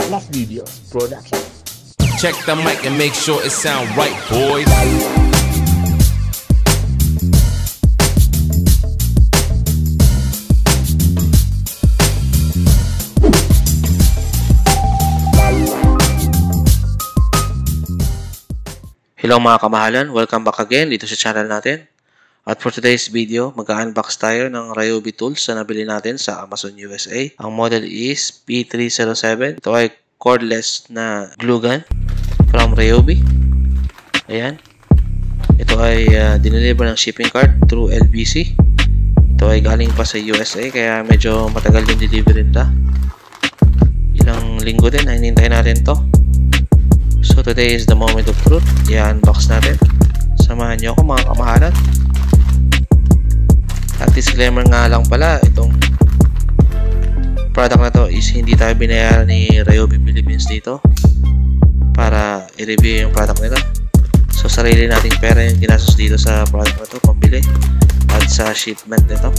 Plus Videos Production. Check the mic and make sure it sound right, boys. Hello mga kamahalan, welcome back again dito sa channel natin. At for today's video, mag-unbox tayo ng Ryobi tools na nabili natin sa Amazon USA. Ang model is P307. Ito ay cordless na glue gun from Ryobi. Ayan. Ito ay dineliver ng shipping cart through LBC. Ito ay galing pa sa USA kaya medyo matagal yung delivery nila. Ilang linggo din, hinintay natin to. So today is the moment of truth. I-unbox natin. Samahan nyo ako mga kamahalan. At disclaimer nga lang pala, itong product na to is hindi tayo binayaran ni Ryobi Philippines dito para i-review yung product nila. So sarili nating pera yung ginastos dito sa product na to, pambili at sa shipment nito.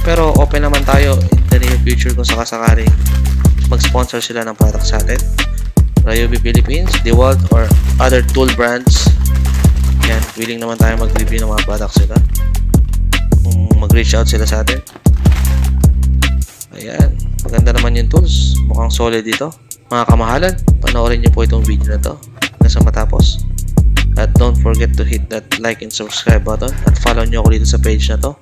Pero open naman tayo in the near future kung sakasakaling mag-sponsor sila ng product sa atin. Ryobi Philippines, DeWalt, or other tool brands. Yan, willing naman tayo mag-review ng mga products nila kung mag-reach out sila sa atin. Ayan, maganda naman yung tools, mukhang solid dito. Mga kamahalan, panoorin nyo po itong video na to nasa matapos. At don't forget to hit that like and subscribe button at follow nyo ako dito sa page na to.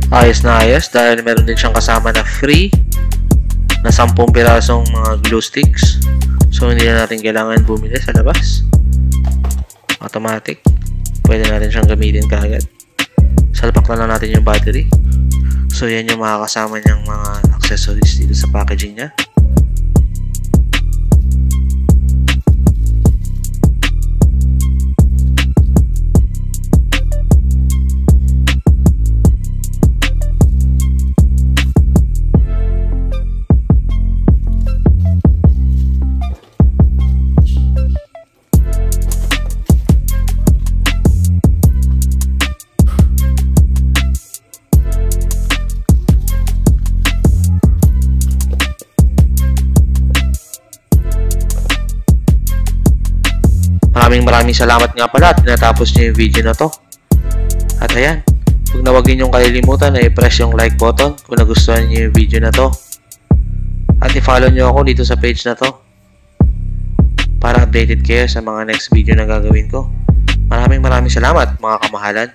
Ayos na ayos dahil meron din siyang kasama na free na 10 pirasong mga glue sticks. So hindi na natin kailangan bumili sa labas. Automatic. Pwede natin siyang gamitin kaagad. Salpak na lang natin yung battery. So yan yung makakasama niyang mga accessories dito sa packaging niya. Maraming salamat nga pala at tinatapos nyo yung video na to. At ayan, huwag na huwag ninyong kalilimutan na i-press yung like button kung nagustuhan nyo yung video na to. At i-follow nyo ako dito sa page na to para updated kayo sa mga next video na gagawin ko. Maraming salamat mga kamahalan.